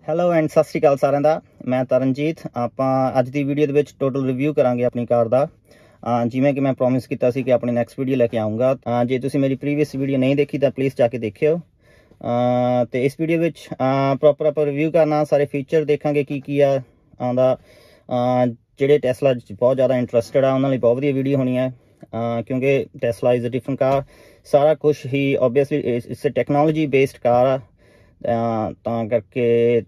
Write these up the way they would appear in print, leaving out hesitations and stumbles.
Hello and ਸਤਿ ਸ਼੍ਰੀ ਅਕਾਲ ਸਾਰਿਆਂ ਦਾ। ਮੈਂ ਤਰਨਜੀਤ। ਆਪਾਂ ਅੱਜ ਦੀ ਵੀਡੀਓ ਦੇ ਵਿੱਚ ਟੋਟਲ ਰਿਵਿਊ ਕਰਾਂਗੇ ਆਪਣੀ ਕਾਰ ਦਾ। ਜਿਵੇਂ ਕਿ ਮੈਂ ਪ੍ਰੋਮਿਸ ਕੀਤਾ ਸੀ ਕਿ ਆਪਣੀ ਨੈਕਸਟ ਵੀਡੀਓ ਲੈ ਕੇ ਆਉਂਗਾ। ਜੇ ਤੁਸੀਂ ਮੇਰੀ ਪ੍ਰੀਵੀਅਸ ਵੀਡੀਓ ਨਹੀਂ ਦੇਖੀ ਤਾਂ ਪਲੀਜ਼ ਜਾ ਕੇ ਦੇਖਿਓ। ਤੇ ਇਸ ਵੀਡੀਓ ਵਿੱਚ ਪ੍ਰੋਪਰ ਆਪਾਂ ਰਿਵਿਊ ਕਰਨਾ, ਸਾਰੇ ਫੀਚਰ ਦੇਖਾਂਗੇ ਕੀ ਆ ਆਉਂਦਾ। ਜਿਹੜੇ ਟੈਸਲਾ ਬਹੁਤ ਜ਼ਿਆਦਾ ਇੰਟਰਸਟਡ ਆ ਉਹਨਾਂ ਲਈ ਬਹੁਤ ਵਧੀਆ ਵੀਡੀਓ ਹੋਣੀ ਹੈ, ਕਿਉਂਕਿ Tesla is a different car. ਸਾਰਾ ਕੁਛ ਹੀ obviously it's a technology based car ਆ। ਤਾਂ ਕਰਕੇ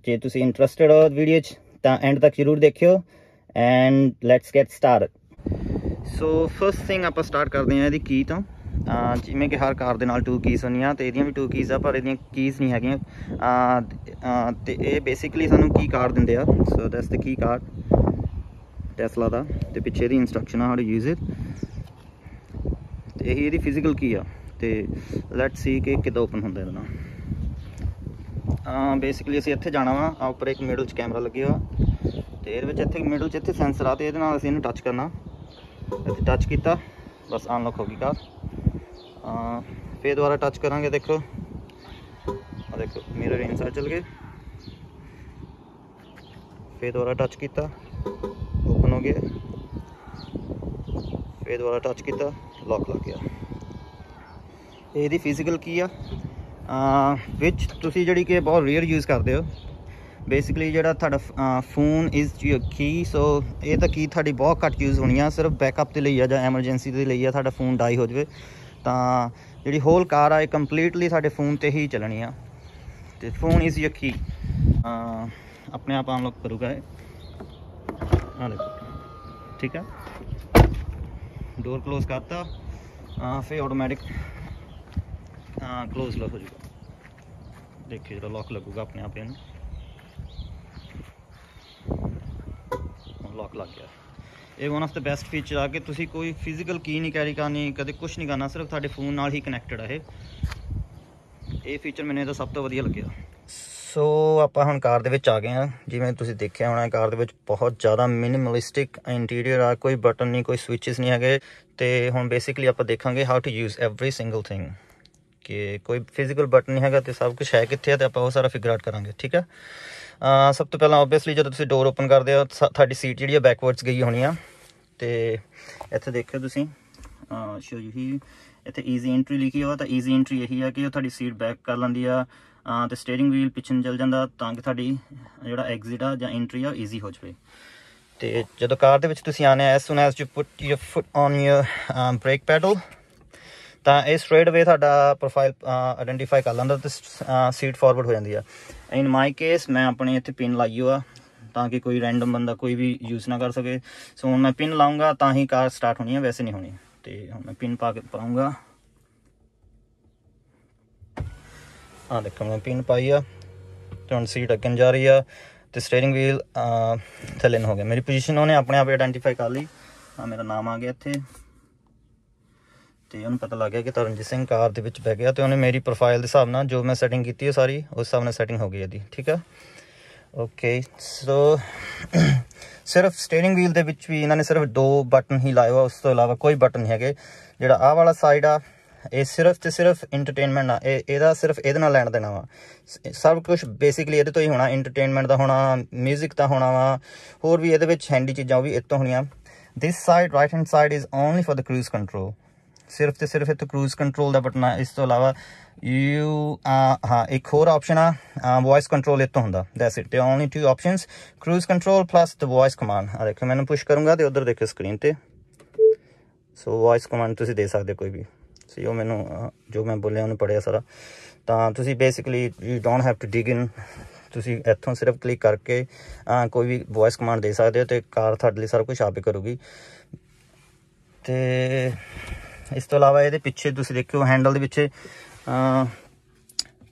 ਜੇ ਤੁਸੀਂ ਇੰਟਰਸਟਡ ਹੋ ਵੀਡੀਓ 'ਚ ਤਾਂ ਐਂਡ ਤੱਕ ਜ਼ਰੂਰ ਦੇਖਿਓ। And let's get start. So first thing ਆਪਾਂ ਸਟਾਰਟ ਕਰਦੇ ਹਾਂ ਇਹਦੀ ਕੀ ਤੋਂ। ਜਿਵੇਂ ਕਿ ਹਰ ਕਾਰ ਦੇ ਨਾਲ 2 ਕੀਜ਼ ਹੁੰਦੀਆਂ ਤੇ ਇਹਦੀਆਂ ਵੀ 2 ਕੀਜ਼ ਆ, ਪਰ ਇਹਦੀਆਂ ਕੀਜ਼ ਨਹੀਂ ਹੈਗੀਆਂ। ਤੇ ਇਹ ਬੇਸਿਕਲੀ ਸਾਨੂੰ ਕੀ ਕਾਰਡ ਦਿੰਦੇ ਆ। So that's the key card Tesla ਦਾ, ਤੇ ਪਿੱਛੇ ਦੀ ਇੰਸਟਰਕਸ਼ਨ ਆ ਹਾਊ ਟੂ ਯੂਜ਼ ਇਟ। ਤੇ ਇਹੀ ਇਹਦੀ ਫਿਜ਼ੀਕਲ ਕੀ ਆ। ਤੇ ਲੈਟਸ ਸੀ ਕਿ ਕਿੱਦਾਂ ਓਪਨ ਹੁੰਦਾ ਇਹਦੇ ਨਾਲ। ਬੇਸਿਕਲੀ ਅਸੀਂ ਇੱਥੇ ਜਾਣਾ ਵਾ। ਉੱਪਰ ਇੱਕ ਮਿਡਲ 'ਚ ਕੈਮਰਾ ਲੱਗਿਆ ਵਾ ਤੇ ਇਹਦੇ ਵਿੱਚ ਇੱਥੇ ਮਿਡਲ 'ਚ ਇੱਥੇ ਸੈਂਸਰ ਆ, ਤੇ ਇਹਦੇ ਨਾਲ ਅਸੀਂ ਇਹਨੂੰ ਟੱਚ ਕਰਨਾ। ਇੱਥੇ ਟੱਚ ਕੀਤਾ, ਬਸ ਅਨਲੌਕ ਹੋ ਗਈ ਕਾਰ। ਫਿਰ ਦੁਬਾਰਾ ਟੱਚ ਕਰਾਂਗੇ, ਦੇਖੋ ਦੇਖੋ ਮਿਰਰ ਇਨਸਾਈਡ ਚਲ ਗਏ। ਫਿਰ ਦੁਬਾਰਾ ਟੱਚ ਕੀਤਾ, ਓਪਨ ਹੋ ਗਿਆ। ਫਿਰ ਦੁਬਾਰਾ ਟੱਚ ਕੀਤਾ, ਲੌਕ ਲੱਗ ਗਿਆ। ਇਹਦੀ ਫਿਜ਼ੀਕਲ ਕੀ ਆ ਵਿੱਚ ਤੁਸੀਂ ਜਿਹੜੀ ਕਿ ਬਹੁਤ ਰੇਅਰ ਯੂਜ਼ ਕਰਦੇ ਹੋ। ਬੇਸਿਕਲੀ ਜਿਹੜਾ ਤੁਹਾਡਾ ਫੋਨ ਇਜ਼ ਯੂਰ ਕੀ। ਸੋ ਇਹ ਤਾਂ ਕੀ ਤੁਹਾਡੀ ਬਹੁਤ ਘੱਟ ਯੂਜ਼ ਹੋਣੀ ਆ, ਸਿਰਫ ਬੈਕਅਪ ਦੇ ਲਈ ਆ ਜਾਂ ਐਮਰਜੈਂਸੀ ਦੇ ਲਈ ਆ। ਤੁਹਾਡਾ ਫੋਨ ਡਾਈ ਹੋ ਜਾਵੇ ਤਾਂ ਜਿਹੜੀ ਹੋਲ ਕਾਰ ਆ ਇਹ ਕੰਪਲੀਟਲੀ ਸਾਡੇ ਫੋਨ 'ਤੇ ਹੀ ਚੱਲਣੀ ਆ। ਅਤੇ ਫੋਨ ਇਜ਼ ਯੂਰ ਕੀ। ਆਪਣੇ ਆਪ ਅਨਲੌਕ ਕਰੂਗਾ ਇਹ। ਦੇਖੋ ਠੀਕ ਆ, ਡੋਰ ਕਲੋਜ਼ ਕਰਤਾ। ਫਿਰ ਆਟੋਮੈਟਿਕ ਕਲੋਜ਼ ਹੋ ਜਾਊਗਾ। ਦੇਖਿਓ ਜਦੋਂ ਲੌਕ ਲੱਗੂਗਾ ਆਪਣੇ ਆਪ ਇਹਨੂੰ ਲੌਕ ਲੱਗ ਗਿਆ। ਇਹ one of the best feature ਆ ਕਿ ਤੁਸੀਂ ਕੋਈ ਫਿਜ਼ੀਕਲ ਕੀ ਨਹੀਂ ਕੈਰੀ ਕਰਨੀ, ਕਦੇ ਕੁਛ ਨਹੀਂ ਕਰਨਾ, ਸਿਰਫ ਤੁਹਾਡੇ ਫੋਨ ਨਾਲ ਹੀ ਕਨੈਕਟਡ ਆ ਇਹ ਫੀਚਰ ਮੈਨੂੰ ਇਹਦਾ ਸਭ ਤੋਂ ਵਧੀਆ ਲੱਗਿਆ। ਸੋ ਆਪਾਂ ਹੁਣ ਕਾਰ ਦੇ ਵਿੱਚ ਆ ਗਏ ਹਾਂ। ਜਿਵੇਂ ਤੁਸੀਂ ਦੇਖਿਆ ਹੋਣਾ ਕਾਰ ਦੇ ਵਿੱਚ ਬਹੁਤ ਜ਼ਿਆਦਾ ਮਿਨੀਮਲਿਸਟਿਕ ਇੰਟੀਰੀਅਰ ਆ, ਕੋਈ ਬਟਨ ਨਹੀਂ, ਕੋਈ ਸਵਿਚਸ ਨਹੀਂ ਹੈਗੇ। ਅਤੇ ਹੁਣ ਬੇਸਿਕਲੀ ਆਪਾਂ ਦੇਖਾਂਗੇ how to use every single thing, ਕਿ ਕੋਈ ਫਿਜ਼ੀਕਲ ਬਟਨ ਨਹੀਂ ਹੈਗਾ ਅਤੇ ਸਭ ਕੁਛ ਹੈ ਕਿੱਥੇ ਆ, ਅਤੇ ਆਪਾਂ ਉਹ ਸਾਰਾ ਫਿਗਰ ਆਊਟ ਕਰਾਂਗੇ। ਠੀਕ ਆ। ਸਭ ਤੋਂ ਪਹਿਲਾਂ ਓਬਵੀਅਸਲੀ ਜਦੋਂ ਤੁਸੀਂ ਡੋਰ ਓਪਨ ਕਰਦੇ ਹੋ ਤੁਹਾਡੀ ਸੀਟ ਜਿਹੜੀ ਆ ਬੈਕਵਰਡਸ ਗਈ ਹੋਣੀ ਆ। ਅਤੇ ਇੱਥੇ ਦੇਖਿਓ ਤੁਸੀਂ ਸ਼ੋ ਹੀ ਇੱਥੇ ਈਜ਼ੀ ਐਂਟਰੀ ਲਿਖੀ ਹੋਇਆ, ਤਾਂ ਈਜ਼ੀ ਐਂਟਰੀ ਇਹੀ ਆ ਕਿ ਉਹ ਤੁਹਾਡੀ ਸੀਟ ਬੈਕ ਕਰ ਲੈਂਦੀ ਆ। ਅਤੇ ਸਟੀਅਰਿੰਗ ਵੀਲ ਪਿੱਛੇ ਨੂੰ ਚੱਲ ਜਾਂਦਾ ਤਾਂ ਕਿ ਤੁਹਾਡੀ ਜਿਹੜਾ ਐਗਜ਼ਿਟ ਆ ਜਾਂ ਐਂਟਰੀ ਆ ਉਹ ਈਜ਼ੀ ਹੋ ਜਾਵੇ। ਅਤੇ ਜਦੋਂ ਕਾਰ ਦੇ ਵਿੱਚ ਤੁਸੀਂ ਆਉਂਦੇ as soon as you put your foot on your brake pedal ਤਾਂ ਇਹ ਸਟਰੇਟ ਵੇ ਤੁਹਾਡਾ ਪ੍ਰੋਫਾਈਲ ਆਇਡੈਂਟੀਫਾਈ ਕਰ ਲੈਂਦਾ ਅਤੇ ਸੀਟ ਫਾਰਵਰਡ ਹੋ ਜਾਂਦੀ ਆ। ਇਨ ਮਾਈ ਕੇਸ ਮੈਂ ਆਪਣੇ ਇੱਥੇ ਪਿਨ ਲਾਈ ਹੋ ਆ ਤਾਂ ਕਿ ਕੋਈ ਰੈਂਡਮ ਬੰਦਾ ਕੋਈ ਵੀ ਯੂਜ਼ ਨਾ ਕਰ ਸਕੇ। ਸੋ ਹੁਣ ਮੈਂ ਪਿਨ ਲਾਊਂਗਾ ਤਾਂ ਹੀ ਕਾਰ ਸਟਾਰਟ ਹੋਣੀ ਆ, ਵੈਸੇ ਨਹੀਂ ਹੋਣੀ। ਅਤੇ ਹੁਣ ਮੈਂ ਪਿਨ ਪਾ ਕੇ ਪਾਊਂਗਾ। ਦੇਖੋ ਮੈਂ ਪਿਨ ਪਾਈ ਆ ਅਤੇ ਹੁਣ ਸੀਟ ਅੱਗੇ ਨੂੰ ਜਾ ਰਹੀ ਆ ਅਤੇ ਸਟੀਅਰਿੰਗ ਵੀਲ ਥੱਲੇ ਨੂੰ ਹੋ ਗਿਆ। ਮੇਰੀ ਪੋਜੀਸ਼ਨ ਉਹਨੇ ਆਪਣੇ ਆਪ ਆਇਡੈਂਟੀਫਾਈ ਕਰ ਲਈ। ਮੇਰਾ ਨਾਮ ਆ ਗਿਆ ਇੱਥੇ ਅਤੇ ਉਹਨੂੰ ਪਤਾ ਲੱਗ ਗਿਆ ਕਿ ਤਰਨਜੀਤ ਸਿੰਘ ਕਾਰ ਦੇ ਵਿੱਚ ਬਹਿ ਗਿਆ। ਅਤੇ ਉਹਨੇ ਮੇਰੀ ਪ੍ਰੋਫਾਈਲ ਦੇ ਹਿਸਾਬ ਨਾਲ ਜੋ ਮੈਂ ਸੈਟਿੰਗ ਕੀਤੀ ਹੈ ਸਾਰੀ ਉਸ ਹਿਸਾਬ ਨਾਲ ਸੈਟਿੰਗ ਹੋ ਗਈ ਇਹਦੀ। ਠੀਕ ਆ, ਓਕੇ। ਸੋ ਸਿਰਫ ਸਟੀਅਰਿੰਗ ਵੀਲ ਦੇ ਵਿੱਚ ਵੀ ਇਹਨਾਂ ਨੇ ਸਿਰਫ 2 ਬਟਨ ਹੀ ਲਾਏ ਹੋਆ, ਉਸ ਤੋਂ ਇਲਾਵਾ ਕੋਈ ਬਟਨ ਨਹੀਂ ਹੈਗੇ। ਜਿਹੜਾ ਆਹ ਵਾਲਾ ਸਾਈਡ ਆ ਇਹ ਸਿਰਫ ਅਤੇ ਸਿਰਫ ਇੰਟਰਟੇਨਮੈਂਟ ਆ। ਇਹਦਾ ਸਿਰਫ ਇਹਦੇ ਨਾਲ ਲੈਣ ਦੇਣਾ ਵਾ। ਸਭ ਕੁਛ ਬੇਸਿਕਲੀ ਇਹਦੇ ਤੋਂ ਹੀ ਹੋਣਾ। ਇੰਟਰਟੇਨਮੈਂਟ ਦਾ ਹੋਣਾ, ਮਿਊਜ਼ਿਕ ਦਾ ਹੋਣਾ ਵਾ, ਹੋਰ ਵੀ ਇਹਦੇ ਵਿੱਚ ਹੈਂਡੀ ਚੀਜ਼ਾਂ ਉਹ ਵੀ ਇਹਦੇ ਤੋਂ ਹੋਣੀਆਂ। This side right hand side is only for the cruise control. ਸਿਰਫ ਅਤੇ ਸਿਰਫ ਇੱਥੇ ਕਰੂਜ਼ ਕੰਟਰੋਲ ਦਾ ਬਟਨ ਆ। ਇਸ ਤੋਂ ਇਲਾਵਾ ਇੱਕ ਹੋਰ ਆਪਸ਼ਨ ਆ ਵੋਇਸ ਕੰਟਰੋਲ ਇਹ ਤੋਂ ਹੁੰਦਾ। That's it. ਤੇ only 2 options, cruise control plus the voice command. ਦੇਖੋ ਮੈਨੂੰ ਪੁਸ਼ ਕਰੂੰਗਾ ਅਤੇ ਉੱਧਰ ਦੇਖੋ ਸਕਰੀਨ 'ਤੇ। ਸੋ ਵੋਇਸ ਕਮਾਂਡ ਤੁਸੀਂ ਦੇ ਸਕਦੇ ਕੋਈ ਵੀ। ਸੋ ਉਹ ਮੈਨੂੰ ਜੋ ਮੈਂ ਬੋਲਿਆ ਉਹਨੂੰ ਪੜ੍ਹਿਆ ਸਾਰਾ। ਤਾਂ ਤੁਸੀਂ basically you don't have to dig in. ਤੁਸੀਂ ਇੱਥੋਂ ਸਿਰਫ ਕਲਿੱਕ ਕਰਕੇ ਕੋਈ ਵੀ ਵੋਇਸ ਕਮਾਂਡ ਦੇ ਸਕਦੇ ਹੋ ਅਤੇ ਕਾਰ ਤੁਹਾਡੇ ਲਈ ਸਾਰਾ ਕੁਛ ਆਪ ਹੀ ਕਰੂਗੀ। ਅਤੇ ਇਸ ਤੋਂ ਇਲਾਵਾ ਇਹਦੇ ਪਿੱਛੇ ਤੁਸੀਂ ਦੇਖਿਓ ਹੈਂਡਲ ਦੇ ਪਿੱਛੇ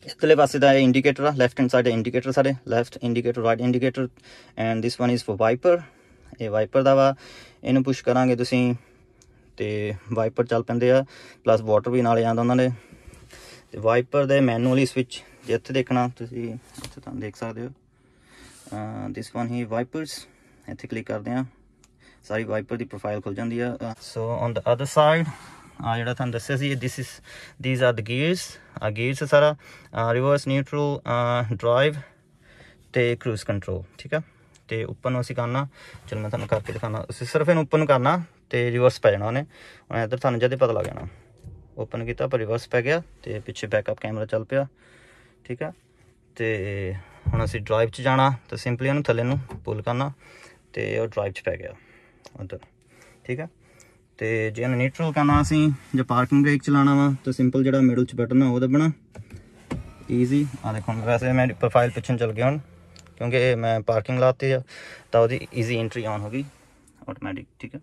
ਇਸਲੇ ਪਾਸੇ ਦਾ ਇੰਡੀਕੇਟਰ ਆ। ਲੈਫਟ ਹੈਂਡ ਸਾਈਡ ਇੰਡੀਕੇਟਰ, ਸਾਡੇ left indicator, right indicator. And this one is for wiper. ਇਹ ਵਾਈਪਰ ਦਾ ਵਾ। ਇਹਨੂੰ ਪੁਸ਼ ਕਰਾਂਗੇ ਤੁਸੀਂ ਅਤੇ ਵਾਈਪਰ ਚੱਲ ਪੈਂਦੇ ਆ, ਪਲੱਸ ਵਾਟਰ ਵੀ ਨਾਲੇ ਆਉਂਦਾ ਉਹਨਾਂ ਦੇ। ਅਤੇ ਵਾਈਪਰ ਦੇ ਮੈਨੂਅਲੀ ਸਵਿਚ ਜੇ ਇੱਥੇ ਦੇਖਣਾ ਤੁਸੀਂ ਇੱਥੇ ਤੁਹਾਨੂੰ ਦੇਖ ਸਕਦੇ ਹੋ। This one he wipers. ਇੱਥੇ ਕਲਿੱਕ ਕਰਦੇ ਹਾਂ, ਸਾਰੀ ਵਾਈਪਰ ਦੀ ਪ੍ਰੋਫਾਈਲ ਖੁੱਲ ਜਾਂਦੀ ਆ। So on the other side ਜਿਹੜਾ ਤੁਹਾਨੂੰ ਦੱਸਿਆ ਸੀ these are the gears। gears ਸਾਰਾ ਰਿਵਰਸ, ਨਿਊਟਰਲ, ਡਰਾਈਵ ਤੇ क्रूज़ कंट्रोल। ठीक है, तो उपर असीं करना, चलो मैं तुहानूं करके दिखाना। सिर्फ इन्हूं उपर नूं करना तो रिवर्स पै जाना उन्हें, हुण इधर तुहानूं जद पता लग जाना। ओपन किया पर रिवर्स पै गया, तो पिछे बैकअप कैमरा चल पिया। ठीक है, तो हुण असीं ड्राइव च जाना, तो सिंपली उन्हूं थल्ले नूं पुल करना, तो ड्राइव च पै गया उधर। ठीक है, तो जे न्यूट्रल करना असीं, जो पार्किंग ब्रेक चलाना वा, तो सिंपल जो मिडल च बटन है वो दबना, ईजी। आ देखो वैसे मैं प्रोफाइल पिछन चल गया हूँ, क्योंकि मैं पार्किंग लाती है, तो वो ईजी एंट्री ऑन होगी ऑटोमैटिक। ठीक है,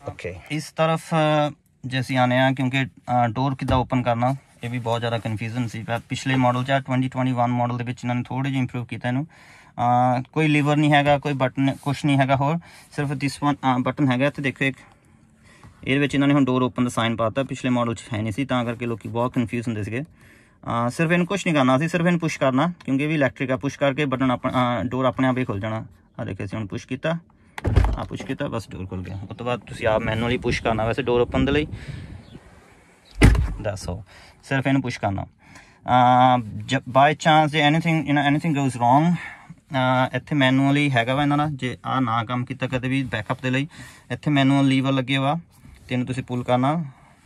ओके। इस तरफ जैसे आने हैं, क्योंकि डोर किदा ओपन करना ये भी बहुत ज़्यादा कन्फ्यूजन सी। पिछले मॉडल 2021 मॉडल के इन्होंने थोड़े ਜਿਹੇ इंप्रूव किया इनू। कोई लीवर नहीं हैगा, कोई बटन कुछ नहीं हैगा, होर सिर्फ दिस वन बटन हैगा। तो देखो एक ये इन्होंने हम डोर ओपन का साइन पाता, पिछले मॉडल है नहीं सी, तां करके लोग बहुत कन्फ्यूज होंगे थे। सिर्फ इन कुछ नहीं करना, सिर्फ इन पुश करना, क्योंकि भी इलैक्ट्रिक है। पुश करके बटन अपना डोर अपने आप ही खुल जाना। आ देखिए असीं हुण पुश किया, पुश किया, बस डोर खुल गया। उस तो बाद तुसीं आप मैनुअली पुश करना वैसे डोर ओपन के लिए, दैट्स ऑल। सिर्फ इन पुश करना। By chance J anything goes wrong, इत्थे मैनुअली हैगा वा इन्हां दा, जे आ ना काम किया कदे भी बैकअप के लिए, इत्थे मैनुअल लीवर लगे वा, तो इन्हूं तुसीं पुल करना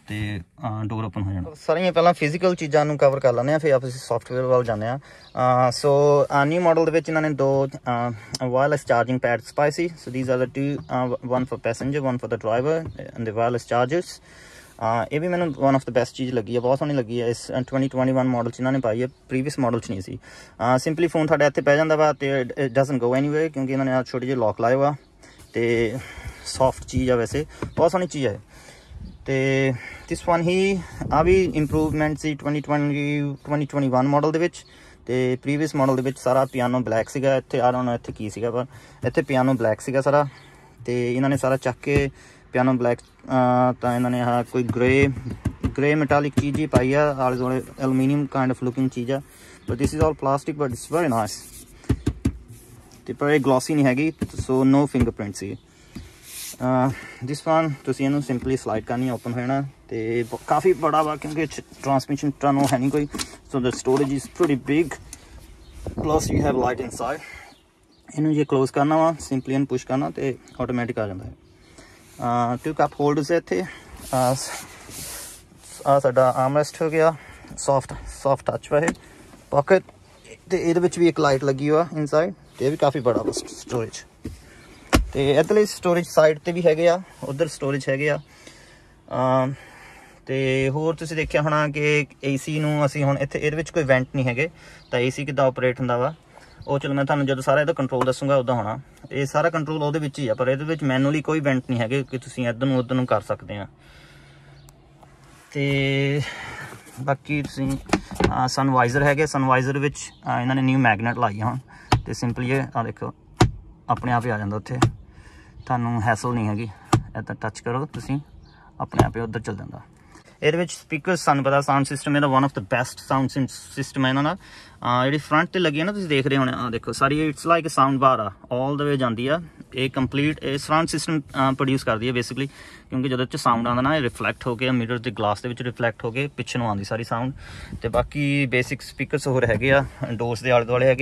तो डोर ओपन हो जाना। सारियां पहलां फिजिकल चीज़ों कवर कर लैंदे, फिर आप सॉफ्टवेयर वाल जाने। सो न्यू मॉडल के इन्होंने 2 वायरलैस चार्जिंग पैड्स पाए सी। So these are the 2, one for passenger, one for the driver, and the wireless chargers. ये भी मैंने वन ऑफ द बेस्ट चीज़ लगी है, बहुत सोहनी लगी है। इस 2021 मॉडल इन्होंने पाई है, प्रीवियस मॉडल नहीं सी। सिंपली फोन थोड़े इत्थे पै जांदा वा, ते इट डजंट गो एनीवेयर, क्योंकि इन्होंने छोटे ਜਿਹੇ लॉक लाए हुआ, तो सॉफ्ट चीज़ है, वैसे बहुत सोहनी चीज़ है। तो दिस वन ही आ भी इंप्रूवमेंट सी 2021 मॉडल के विच। तो प्रीवियस मॉडल के सारा पियानो ब्लैक सीगा, इत्थे आ रहा इत्थे की सीगा, पर इत्थे पियानो ब्लैक सीगा सारा। तो इन्होंने सारा चक के पियानो ब्लैक, तो इन्होंने हाँ कोई ग्रे मेटालिक चीज़ ही पाई है, आले दुआले एलुमीनियम काइंड ऑफ लुकिंग चीज़ है, but this is all plastic, but it's very nice. तो पर ये ग्लॉसी नहीं हैगी, सो नो फिंगरप्रिंट सी। दिस वन तुसीं इहनूं सिंपली स्लाइड करनी, ओपन हो जाना। तो काफ़ी बड़ा वा, क्योंकि ट्रांसमिशन टर्नो है नहीं कोई, so the storage is pretty big, plus you have light inside. इन्हूं जे क्लोज करना वा, सिंपली इन पुश करना तो ऑटोमैटिक आ जाता है। 2 कप होल्डर्स है इत्थे। साडा आर्मरेस्ट हो गया, सॉफ्ट टच वा पॉकेट, तो ये भी एक लाइट लगी हुआ इनसाइड, तो ये भी काफ़ी बड़ा वा स्टोरेज। तो इधरली स्टोरेज साइड पर भी है, उधर स्टोरेज है। तो होर तुसीं देखिया होना कि AC नूं असीं हुण इत्थे इहदे विच कोई वेंट नहीं है, तो AC किद्दां ऑपरेट हुंदा वा, वो चलो मैं तुहानूं जदों सारा इहदा कंट्रोल दसूँगा उदा होना। ये सारा कंट्रोल उहदे विच ही है, पर इहदे विच मैनुअली कोई वेंट नहीं है कि तुसीं इधर नूं उधर नूं कर सकते हैं। तो बाकी तुसीं सनवाइज़र है, सनवाइज़र विच इन्होंने न्यू मैगनेट लाई हुण, तो सिंपली ये आ देखो अपने आप ही आ जाता उत्थे, थानू हैसल नहीं हैगी, इधर टच करो तुसीं अपने आप ही उधर चल जाता। ये स्पीकर सानू पता साउंड सिस्टम है one of the best sound system है इन्हों का। जी फ्रंट से लगी है ना, तुम देख रहे होने, देखो सारी इट्स लाइक साउंड बार आ ऑल द वे जाती है। ये कंप्लीट साउंड सिस्टम प्रोड्यूस करती है बेसिकली, क्योंकि जो साउंड आता ना ये रिफ्लैक्ट होकर मिरर के ग्लास के रिफ्लैक्ट होकर पिछे आती सारी साउंड। तो बाकी बेसिक स्पीकर होर है डोर्स के आले दुआले है।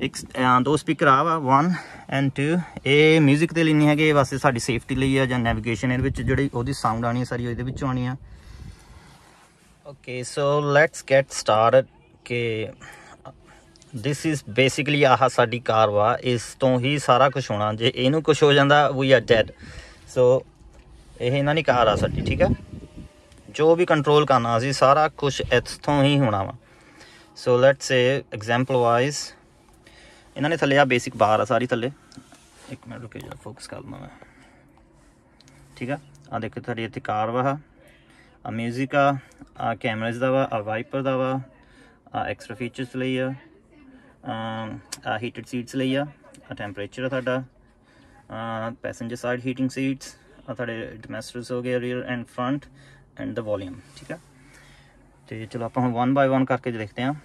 एक 2 स्पीकर आ वा 1 एंड 2, ये म्यूजिक के लिए नहीं है, वास्ते साडी सेफ्टी लिए है, या नैविगेशन ये जी साउंड आनी है सारी वो आनी है। Okay so let's get started के दिस इज़ बेसिकली आह साडी कार वा, इस तो ही सारा कुछ होना, जे इनू कुछ हो जाता वी आर डेड। सो ये इन्हां दी कार आ साडी, ठीक है, जो भी कंट्रोल करना असी सारा कुछ इत्थों ही होना वा। सो लैट्स से एग्जाम्पल वाइज इन्होंने थले आ बेसिक बार आ सारी थले, एक मिनट रुके जरा फोकस कर लवां मैं, ठीक है। आ देखो थोड़ी इत्थे कार वा, आ म्यूजिक आ कैमरेज का वा, आ वाइपर का वा, आ एक्सट्रा फीचर्स लिए आ हीटिड सीट्स लिए आ टैंपरेचर है साडा, पैसेंजर साइड हीटिंग सीट्स आ थोड़े डोमेस्टिक्स हो गए rear and front end the volume, ठीक है। तो चलो आप 1 बाय 1 करके देखते हैं।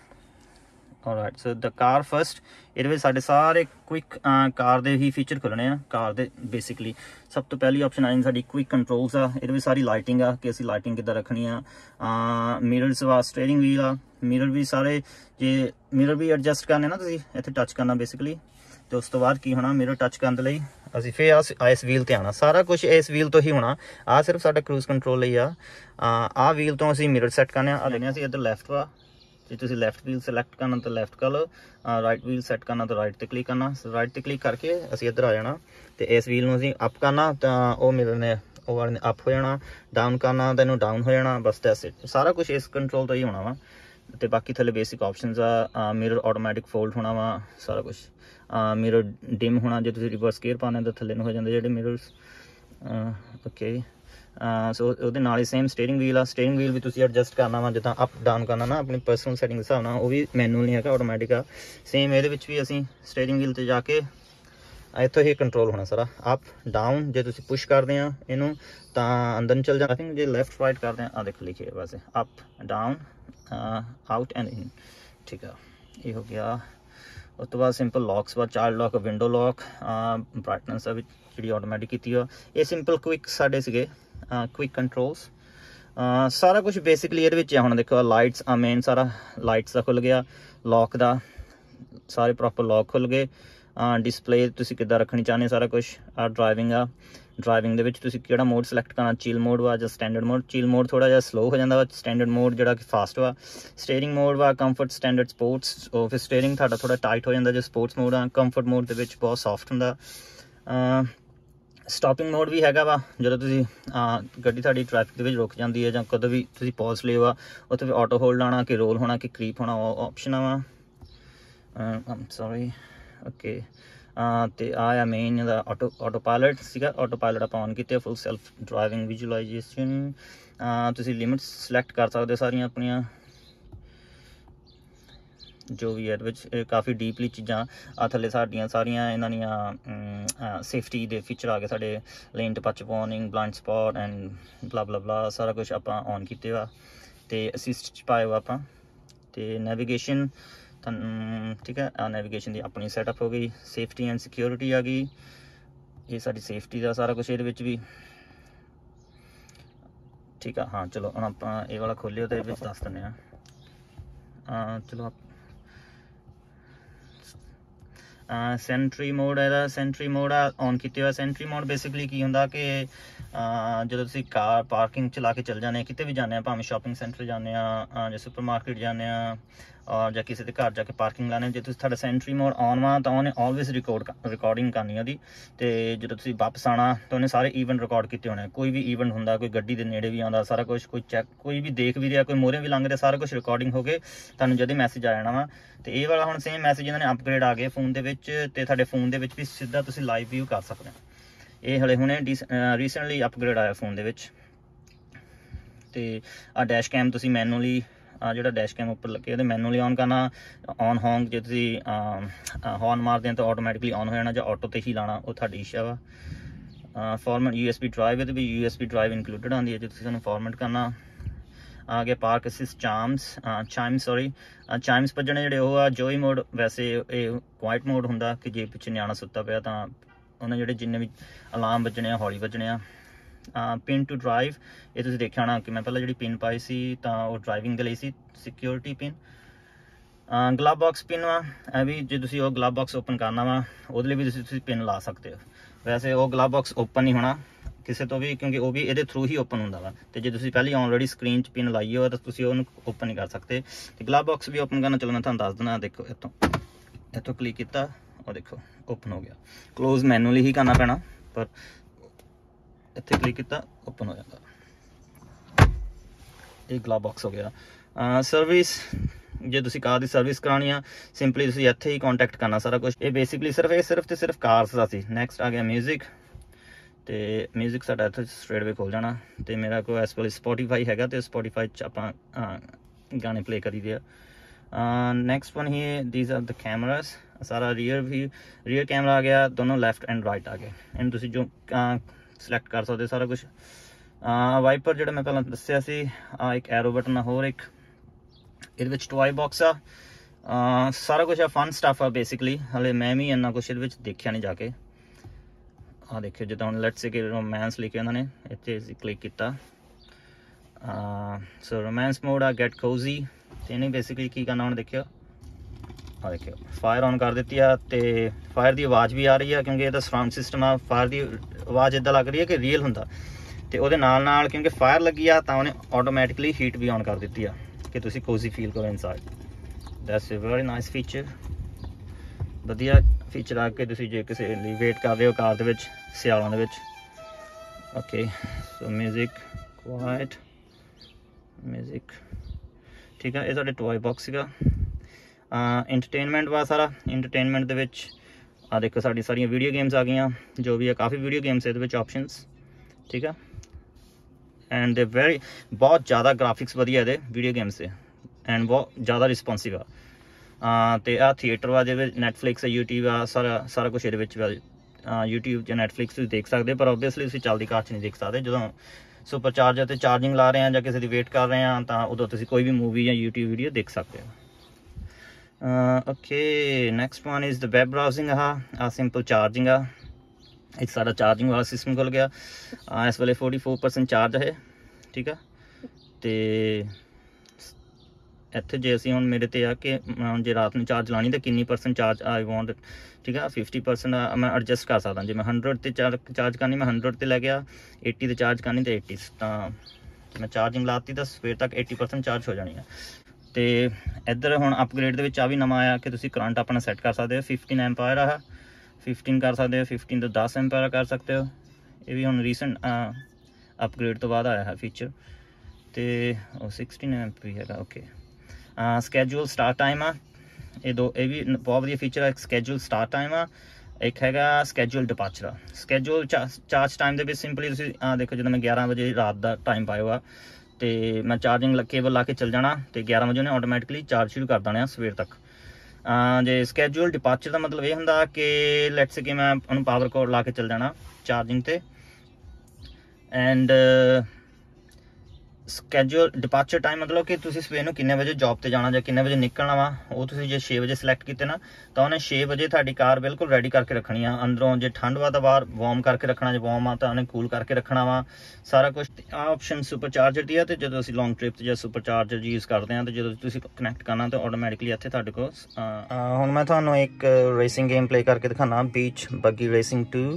Alright so the car first ये साढ़े सारे क्विक कार दे ही फीचर खुलने आ कार दे बेसिकली सब तो पहली ऑप्शन आई साड़ी क्विक कंट्रोल्स आ ये सारी लाइटिंग आ कि असी लाइटिंग किद्दां रखनी आ मिरर्स वा स्टीयरिंग व्हील आ मिरर भी सारे जे मिरर भी एडजस्ट करने ना तुसीं इत्थे टच करना बेसिकली तो उस तो बाद की होना मिरर टच करन दे लई असीं फिर इस व्हील ते आना सारा कुछ इस व्हील तो ही होना आ सिर्फ साडा क्रूज कंट्रोल लई आ व्हील तो असीं मिरर सैट करने आ लेने असीं इधर लैफ्ट वा जे तुसीं लैफ्ट व्हील सिलेक्ट करना तो लैफ्ट कर लो राइट व्हील सैट करना तो राइट ते क्लिक करना राइट ते क्लिक करके असीं इधर आ जाना तो इस व्हील नूं असीं अप करना तो वो मिरर ने ਉਹ ਵਾਲੇ ਨੇ ਅਪ ਹੋ ਜਾਣਾ ਡਾਊਨ ਕਰਨਾ ਤੈਨੂੰ ਡਾਊਨ ਹੋ ਜਾਣਾ ਬਸ ਦੈਟਸ ਇਟ ਸਾਰਾ ਕੁਝ ਇਸ ਕੰਟਰੋਲ ਤੋਂ ਹੀ ਹੋਣਾ ਵਾ ਤੇ ਬਾਕੀ ਥੱਲੇ ਬੇਸਿਕ ਆਪਸ਼ਨਸ ਆ ਮਿਰਰ ਆਟੋਮੈਟਿਕ ਫੋਲਡ ਹੋਣਾ ਵਾ ਸਾਰਾ ਕੁਝ ਮਿਰਰ ਡਿਮ ਹੋਣਾ ਜੇ ਤੁਸੀਂ ਰਿਵਰਸ ਗੇਅਰ ਪਾਣਾ ਤਾਂ ਥੱਲੇ ਨੂੰ ਹੋ ਜਾਂਦੇ ਜਿਹੜੇ ਮਿਰਰਸ ਓਕੇ ਸੋ ਉਹਦੇ ਨਾਲ ਹੀ ਸੇਮ ਸਟੀਅਰਿੰਗ ਵੀਲ ਵੀ ਤੁਸੀਂ ਐਡਜਸਟ ਕਰਨਾ ਵਾ ਜਿੱਦਾਂ ਅਪ ਡਾਊਨ ਕਰਨਾ ਨਾ ਆਪਣੀ ਪਰਸਨਲ ਸੈਟਿੰਗ ਦੇ ਹਿਸਾਬ ਨਾਲ ਉਹ ਵੀ ਮੈਨੂਅਲ ਨਹੀਂ ਹੈਗਾ ਆਟੋਮੈਟਿਕ ਆ ਸੇਮ ਇਹਦੇ ਵਿੱਚ ਵੀ ਅਸੀਂ ਸਟੀਅਰਿੰਗ ਵੀਲ ਤੇ ਜਾ ਕੇ ਇੱਥੋਂ ਹੀ ਕੰਟਰੋਲ ਹੋਣਾ ਸਾਰਾ ਅਪ ਡਾਊਨ ਜੇ ਤੁਸੀਂ ਪੁਸ਼ ਕਰਦੇ ਆ ਇਹਨੂੰ ਤਾਂ ਅੰਦਰ ਨੂੰ ਚਲ ਜਾ ਆਈ ਥਿੰਕ ਜੇ ਲੈਫਟ ਰਾਈਟ ਕਰਦੇ ਆ ਆ ਦੇਖ ਲਿਖੇ ਵੈਸੇ up down out and in ਠੀਕ ਆ ਇਹ ਹੋ ਗਿਆ ਉਸ ਤੋਂ ਬਾਅਦ ਸਿੰਪਲ ਲੌਕਸ ਵਾ child lock window lock brightness ਆ ਜਿਹੜੀ ਆਟੋਮੈਟਿਕ ਕੀਤੀ ਆ ਇਹ ਸਿੰਪਲ ਕੁਇਕ ਸਾਡੇ ਸੀਗੇ ਕੁਇਕ ਕੰਟਰੋਲਸ ਸਾਰਾ ਕੁਝ ਬੇਸਿਕਲੀ ਇਹਦੇ ਵਿੱਚ ਆ ਹੁਣ ਦੇਖੋ ਲਾਈਟਸ ਆ ਮੇਨ ਸਾਰਾ ਲਾਈਟਸ ਦਾ ਖੁੱਲ ਗਿਆ ਲੌਕ ਦਾ ਸਾਰੇ ਪ੍ਰੋਪਰ ਲੌਕ ਖੁੱਲ ਗਏ डिस्पले तुसीं किद्दां रखनी चाहते सारा कुछ ड्राइविंग आ ड्राइविंग दे विच तुसीं किहड़ा मोड सिलेक्ट करना चिल मोड वा जां स्टैंडर्ड मोड चिल मोड थोड़ा जिहा स्लो हो जांदा वा स्टैंडर्ड मोड जिहड़ा कि फास्ट वा स्टीयरिंग मोड वा कंफर्ट स्टैंडर्ड स्पोर्ट्स और फिर स्टीयरिंग तुहाडा थोड़ा टाइट हो जांदा जे स्पोर्ट्स मोड आ कंफर्ट मोड दे विच बहुत सॉफ्ट हुंदा स्टॉपिंग मोड भी हैगा वा जो तुसीं गड्डी तुहाडी ट्रैफिक दे विच रुक जांदी है जां कदों भी तुसीं पॉज ले वा उत्थे ऑटो होल्ड आना कि रोल होना कि क्रीप होना ऑप्शन आ वा सॉरी ओके तो आया मेन ऑटो पायलट सीगा ऑटो पायलट आप ऑन किया फुल सैल्फ ड्राइविंग विजुलाइजेशन तुसीं लिमिट्स सिलेक्ट कर सकते सारियां अपनियां जो भी है काफ़ी डीपली चीज़ां थल्ले साडियां सारियां इन्हां दियां सेफ्टी दे फीचर आ गए साडे lane touch warning blind spot and blah blah blah सारा कुछ आपां ऑन किते वा ते असिस्ट च पाए वा आपां ते नैविगेशन ठीक है नैविगेशन की अपनी सैटअप हो गई सेफ्टी एंड सिक्योरिटी आ गई ये साडी सेफ्टी का सारा कुछ ये भी ठीक है हाँ चलो हम आप ये वाला खोलियो तो ये दस दें चलो आप सेंट्री मोड है सेंट्री मोड ऑन किया हुआ सेंट्री मोड बेसिकली की होंगे कि जो तुम कार पार्किंग चला के चल जाने कितने भी जाने भावें शॉपिंग सेंटर जाने जो सुपर मार्केट जाने और या किसी के घर जाके पार्किंग लाने जो तुम सेंट्री मोड ऑन वा तो उन्हें ऑलवेज रिकॉर्डिंग करनी है तो जो तुम वापस आना तो उन्हें सारे ईवेंट रिकॉर्ड किए होने कोई भी ईवेंट होंगे कोई गड्डी के नेड़े भी आता सारा कुछ कोई चैक कोई भी देख भी रहा कोई मोहरे भी लंघ रहा सारा कुछ रिकॉर्डिंग हो गए तुहानूं जद मैसेज आ जाना वा तो ये वाला हुण सेम मैसेज इन्होंने अपग्रेड आ गए फोन के तुहाडे फोन के भी सीधा तुसीं लाइव व्यू कर सकते हो ये हले हुणे रीसेंटली अपग्रेड आया फोन के तो आ डैश कैम तुसीं मैनुअली जो डैश कैम उपर लगे तो मैनुअली ऑन करना ऑन हॉन्ग जो हॉर्न मारते हैं तो ऑटोमैटिकली ऑन हो जाना जो ऑटो ते ही लाना वो तुहाडी इच्छा वा फॉर्मेट USB ड्राइव भी USB ड्राइव इनकलूडिड आती है जो तुसीं फॉर्मेट करना आ गया पार्क असिस्ट चाइम्स चाइम्स भजने जोड़े वो जोई मोड वैसे क्वाइट मोड होंगे कि जे पिछे न्याणा सुता पिया तो उन्हें जो जिन्ने भी अलार्म बजने हौली बजने पिन टू ड्राइव ये तुसीं देखिया होना कि मैं पहले जी पिन पाई सी तो वो ड्राइविंग के लिए सी security pin glove box pin वा भी जो तुसीं वो ग्लव बॉक्स ओपन करना वा वो भी तुसीं पिन ला सकते हो वैसे वो ग्लव बॉक्स ओपन नहीं होना किसी तो भी क्योंकि वो भी ये थ्रू ही ओपन होंगे वा तो जो तुसीं पहले ऑलरेडी स्क्रीन पिन लाई हो तो तुसीं उहनूं ओपन नहीं कर सकते तो ग्लव बॉक्स भी ओपन करना चलो मैं तुहानूं दस देना देखो इतों क्लिक किया और देखो ओपन हो गया क्लोज मैनुअली ही करना पैना पर इत्थे क्लिक किया ओपन हो जाता ये ग्लव बॉक्स हो गया सर्विस जो तुसीं कार की सर्विस करानी आ सिंपली तुसीं इत्थे ही कॉन्टैक्ट करना सारा कुछ ये बेसिकली सिर्फ कार्स का सी नैक्सट आ गया म्यूजिक तो म्यूजिक साडा इत्थे स्ट्रेट वे खोल जाना तो मेरा कोई इस वेले स्पॉटीफाई हैगा तो स्पॉटीफाई च आपां गाने प्ले करी दे नैक्सट वन ही दीज आर द कैमरास सारा रियर कैमरा आ गया दोनों लैफ्ट एंड राइट आ गए इन तुसीं जो सिलेक्ट कर सकते सारा कुछ वाइपर जो मैं पहले दस्या सी एक एरो बटन होर एक ये टॉय बॉक्स आ ਸਾਰਾ ਕੁਛ ਆ ਫਨ ਸਟੱਫ ਆ ਬੇਸਿਕਲੀ। ਹਲੇ ਮੈਂ ਵੀ ਇੰਨਾ ਕੁਛ ਇਹਦੇ ਵਿੱਚ ਦੇਖਿਆ ਨਹੀਂ ਜਾ ਕੇ। ਆ ਦੇਖਿਓ ਜਿੱਦਾਂ ਹੁਣ ਲੈਟਸ ਸੇ ਕਿ ਰੋਮਾਂਸ ਲਿਖਿਆ ਉਹਨਾਂ ਨੇ, ਇੱਥੇ ਅਸੀਂ ਕਲਿੱਕ ਕੀਤਾ। ਸੋ ਰੋਮਾਂਸ ਮੋਡ ਆ ਗੈਟ ਕੋਜ਼ੀ, ਤੇ ਇਹਨੇ ਬੇਸਿਕਲੀ ਕੀ ਕਰਨਾ ਹੁਣ ਦੇਖਿਓ। ਆ ਦੇਖਿਓ ਫਾਇਰ ਔਨ ਕਰ ਦਿੱਤੀ ਆ, ਤੇ ਫਾਇਰ ਦੀ ਆਵਾਜ਼ ਵੀ ਆ ਰਹੀ ਆ ਕਿਉਂਕਿ ਇਹਦਾ ਸਰਾਊਂਡ ਸਿਸਟਮ ਆ। ਫਾਇਰ ਦੀ ਆਵਾਜ਼ ਇੱਦਾਂ ਲੱਗ ਰਹੀ ਹੈ ਕਿ ਰੀਅਲ ਹੁੰਦਾ, ਤੇ ਉਹਦੇ ਨਾਲ ਨਾਲ ਕਿਉਂਕਿ ਫਾਇਰ ਲੱਗੀ ਆ ਤਾਂ ਉਹਨੇ ਆਟੋਮੈਟਿਕਲੀ ਹੀਟ ਵੀ ਔਨ ਕਰ ਦਿੱਤੀ ਆ ਕਿ ਤੁਸੀਂ ਕੋਜ਼ੀ ਫੀਲ ਕਰੋ inside. That's a very nice feature, ਵਧੀਆ ਫੀਚਰ ਆ ਕੇ ਤੁਸੀਂ ਜੇ ਕਿਸੇ ਲਈ ਵੇਟ ਕਰ ਰਹੇ ਹੋ ਕਾਰ ਦੇ ਵਿੱਚ ਸਿਆਲਾਂ ਦੇ ਵਿੱਚ। Okay so music quite, music ਠੀਕ ਆ। ਇਹ ਤੁਹਾਡੇ ਟੋਏ ਬਾਕਸ ਸੀਗਾ। ਇੰਟਰਟੇਨਮੈਂਟ ਵਾ ਸਾਰਾ। ਇੰਟਰਟੇਨਮੈਂਟ ਦੇ ਵਿੱਚ ਆ ਦੇਖੋ ਸਾਡੀ ਸਾਰੀਆਂ ਵੀਡੀਓ ਗੇਮਸ ਆ ਗਈਆਂ, ਜੋ ਵੀ ਆ ਕਾਫੀ ਵੀਡੀਓ ਗੇਮਸ ਇਹਦੇ ਵਿੱਚ ਆਪਸ਼ਨਸ, ਠੀਕ ਆ। ਐਂਡ ਦੇ ਵੈਰੀ ਬਹੁਤ ਜ਼ਿਆਦਾ ਗ੍ਰਾਫਿਕਸ ਵਧੀਆ ਇਹਦੇ ਵੀਡੀਓ ਗੇਮਸ ਦੇ, ਐਂਡ ਬਹੁਤ ਜ਼ਿਆਦਾ ਰਿਸਪੋਂਸਿਵ ਆ। ਤੇ ਆ ਥੀਏਟਰ ਵਾ ਜਿਹਦੇ ਵਿੱਚ ਨੈਟਫਲਿਕਸ YouTube ਆ, ਸਾਰਾ ਕੁਛ ਇਹਦੇ ਵਿੱਚ YouTube ਜਾਂ ਨੈਟਫਲਿਕਸ ਤੁਸੀਂ ਦੇਖ ਸਕਦੇ, ਪਰ ਓਬਵੀਅਸਲੀ ਤੁਸੀਂ ਚੱਲਦੀ ਕਾਰ 'ਚ ਨਹੀਂ ਦੇਖ ਸਕਦੇ। ਜਦੋਂ ਸੁਪਰ ਚਾਰਜਰ ਤੇ ਚਾਰਜਿੰਗ ਲਾ ਰਹੇ ਆ ਜਾਂ ਕਿਸੇ ਦੀ ਵੇਟ ਕਰ ਰਹੇ ਆ ਤਾਂ ਉਦੋਂ ਤੁਸੀਂ ਕੋਈ ਵੀ ਮੂਵੀ ਜਾਂ YouTube ਵੀਡੀਓ ਦੇਖ ਸਕਦੇ ਹੋ। Okay next one is the web browsing. ਆ ਸਿੰਪਲ ਚਾਰਜਿੰਗ ਆ। ਇੱਕ ਸਾਡਾ ਚਾਰਜਿੰਗ ਵਾਲਾ ਸਿਸਟਮ ਖੁੱਲ ਗਿਆ। ਇਸ ਵੇਲੇ 44% ਚਾਰਜ ਹੈ, ਠੀਕ ਆ। ਤੇ ਇੱਥੇ ਜੇ ਅਸੀਂ ਹੁਣ ਮੇਰੇ ਤੇ ਆ ਕਿ ਜੇ ਰਾਤ ਨੂੰ ਚਾਰਜ ਲਾਣੀ ਤਾਂ ਕਿੰਨੀ % ਚਾਰਜ ਆਈ ਵਾਂਟ, ਠੀਕ ਆ। 50% ਮੈਂ ਐਡਜਸਟ ਕਰ ਸਕਦਾ। ਜੇ ਮੈਂ 100 ਤੇ ਚਾਰਜ ਕਰਨੀ ਮੈਂ 100 ਤੇ ਲੈ ਗਿਆ, 80 ਤੇ ਚਾਰਜ ਕਰਨੀ ਤਾਂ 80, ਤਾਂ ਮੈਂ ਚਾਰਜਿੰਗ ਲਾਤੀ ਤਾਂ ਸਵੇਰ ਤੱਕ 80% ਚਾਰਜ ਹੋ ਜਾਣੀ ਆ। ਤੇ ਇੱਧਰ ਹੁਣ ਅਪਗ੍ਰੇਡ ਦੇ ਵਿੱਚ ਆ ਵੀ ਨਵਾਂ ਆਇਆ ਕਿ ਤੁਸੀਂ ਕਰੰਟ ਆਪਣਾ ਸੈੱਟ ਕਰ ਸਕਦੇ ਹੋ। 15 ਐਂਪਾਇਰ ਆ, 15 ਕਰ ਸਕਦੇ ਹੋ, 15 ਤੋਂ 10 ਐਂਪਾਇਰ ਕਰ ਸਕਦੇ ਹੋ। ਇਹ ਵੀ ਹੁਣ ਰੀਸੈਂਟ ਅਪਗ੍ਰੇਡ ਤੋਂ ਬਾਅਦ ਆਇਆ ਹੈ ਫੀਚਰ। ਤੇ 16 ਐਂਪ ਵੀ ਹੈਗਾ। ਓਕੇ ਸਕੈਜੂਅਲ ਸਟਾਰਟ ਟਾਈਮ ਆ। ਇਹ ਵੀ ਬਹੁਤ ਵਧੀਆ ਫੀਚਰ ਆ। ਇੱਕ ਸਕੈਜੂਅਲ ਸਟਾਰਟ ਟਾਈਮ ਆ, ਇੱਕ ਹੈਗਾ ਸਕੈਜੂਅਲ ਡਿਪਾਰਚਰ ਆ। ਸਕੈਜੂਅਲ ਚਾਰਜ ਟਾਈਮ ਦੇ ਵਿੱਚ ਸਿੰਪਲੀ ਤੁਸੀਂ ਦੇਖੋ ਜਦੋਂ ਮੈਂ 11 ਵਜੇ ਰਾਤ ਦਾ ਟਾਈਮ ਪਾਇਆ ਹੋਇਆ ਤੇ ਮੈਂ ਚਾਰਜਿੰਗ ਕੇਬਲ ਲਾ ਕੇ ਚੱਲ ਜਾਣਾ ਤੇ 11 ਵਜੇ ਉਹਨੇ ਆਟੋਮੈਟਿਕਲੀ ਚਾਰਜ ਸ਼ੁਰੂ ਕਰ ਦੇਣਾ ਸਵੇਰ ਤੱਕ। ਜੇ ਸਕੈਜੂਅਲ ਡਿਪਾਰਚਰ ਦਾ ਮਤਲਬ ਇਹ ਹੁੰਦਾ ਕਿ ਲੈਟਸ ਕਿ ਮੈਂ ਉਹਨੂੰ ਪਾਵਰ ਕੋਡ ਲਾ ਕੇ ਚੱਲ ਜਾਣਾ ਚਾਰਜਿੰਗ ਤੇ। ਐਂਡ ਸਕੈਜੂਅਲ ਡਿਪਾਰਚਰ ਟਾਈਮ ਮਤਲਬ ਕਿ ਤੁਸੀਂ ਸਵੇਰ ਨੂੰ ਕਿੰਨੇ ਵਜੇ ਜੌਬ ਤੇ ਜਾਣਾ ਜਾਂ ਕਿੰਨੇ ਵਜੇ ਨਿਕਲਣਾ ਵਾ, ਉਹ ਤੁਸੀਂ ਜੇ 6 ਵਜੇ ਸਿਲੈਕਟ ਕੀਤੇ ਨਾ ਤਾਂ ਉਹਨੇ 6 ਵਜੇ ਤੁਹਾਡੀ ਕਾਰ ਬਿਲਕੁਲ ਰੈਡੀ ਕਰਕੇ ਰੱਖਣੀ ਆ। ਅੰਦਰੋਂ ਜੇ ਠੰਡ ਵਾ ਤਾਂ ਬਾਹਰ ਵਾਰਮ ਕਰਕੇ ਰੱਖਣਾ, ਜੇ ਵਾਰਮ ਆ ਤਾਂ ਉਹਨੇ ਕੂਲ ਕਰਕੇ ਰੱਖਣਾ ਵਾ ਸਾਰਾ ਕੁਝ। ਆ ਆਪਸ਼ਨ ਸੁਪਰ ਚਾਰਜਰ ਦੀ ਆ, ਤੇ ਜਦੋਂ ਅਸੀਂ ਲੌਂਗ ਟ੍ਰਿਪ 'ਤੇ ਜਾਂ ਸੁਪਰ ਚਾਰਜਰ ਯੂਜ਼ ਕਰਦੇ ਹਾਂ ਤੇ ਜਦੋਂ ਤੁਸੀਂ ਕਨੈਕਟ ਕਰਨਾ ਤਾਂ ਆਟੋਮੈਟਿਕਲੀ ਇੱਥੇ ਤੁਹਾਡੇ ਕੋਲ ਹੁਣ ਮੈਂ ਤੁਹਾਨੂੰ ਇੱਕ ਰੇਸਿੰਗ ਗੇਮ ਪਲੇ ਕਰਕੇ ਦਿਖਾਉਣਾ, ਬੀਚ ਬੱਗੀ ਰੇਸਿੰਗ 2।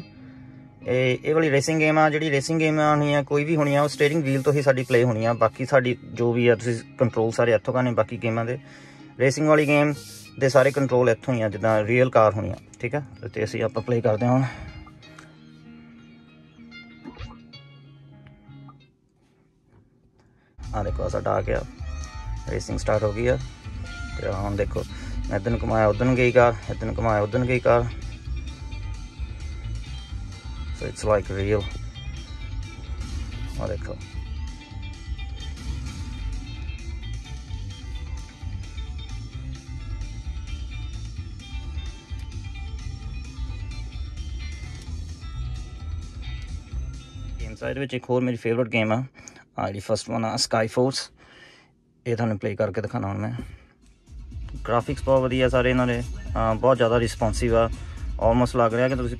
ਇਹ ਵਾਲੀ ਰੇਸਿੰਗ ਗੇਮ ਆ, ਜਿਹੜੀ ਰੇਸਿੰਗ ਗੇਮ ਹੋਣੀ ਆ ਕੋਈ ਵੀ ਹੋਣੀ ਆ ਉਹ ਸਟੀਅਰਿੰਗ ਵੀਲ ਤੋਂ ਹੀ ਸਾਡੀ ਪਲੇ ਹੋਣੀ ਆ। ਬਾਕੀ ਸਾਡੀ ਜੋ ਵੀ ਆ ਤੁਸੀਂ ਕੰਟਰੋਲ ਸਾਰੇ ਇੱਥੋਂ ਕਰਨੇ। ਬਾਕੀ ਗੇਮਾਂ ਦੇ ਰੇਸਿੰਗ ਵਾਲੀ ਗੇਮ ਦੇ ਸਾਰੇ ਕੰਟਰੋਲ ਇੱਥੋਂ ਹੀ ਆ, ਜਿੱਦਾਂ ਰੀਅਲ ਕਾਰ ਹੋਣੀ ਆ, ਠੀਕ ਆ। ਤੇ ਅਸੀਂ ਆਪਾਂ ਪਲੇ ਕਰਦੇ ਹਾਂ ਹੁਣ। ਆ ਦੇਖੋ ਸਾਡਾ ਆ ਗਿਆ, ਰੇਸਿੰਗ ਸਟਾਰਟ ਹੋ ਗਈ ਆ। ਤੇ ਹੁਣ ਦੇਖੋ ਮੈਂ ਇੱਧਰ ਨੂੰ ਘੁਮਾਇਆ ਉੱਧਰ ਨੂੰ ਗਈ ਕਾਰ, ਇੱਧਰ ਨੂੰ ਘੁਮਾਇਆ ਉੱਧਰ ਨੂੰ ਗਈ ਕਾਰ। So it's like real. Oh, देखो गेम साइड ਵਿੱਚ ਇੱਕ ਹੋਰ ਮੇਰੀ ਫੇਵਰਿਟ ਗੇਮ ਆ, ਜਿਹੜੀ ਫਸਟ ਵਨ ਆ ਸਕਾਈ ਫੋਰਸ। ਇਹ ਤੁਹਾਨੂੰ ਪਲੇ ਕਰਕੇ ਦਿਖਾਣਾ ਹੁਣ ਮੈਂ। ਗ੍ਰਾਫਿਕਸ ਬਹੁਤ ਵਧੀਆ ਸਾਰੇ ਇਹਨਾਂ ਦੇ, ਬਹੁਤ ਜ਼ਿਆਦਾ ਰਿਸਪੌਂਸਿਵ ਆ। ਆਲਮੋਸਟ ਲੱਗ ਰਿਹਾ ਕਿ ਤੁਸੀਂ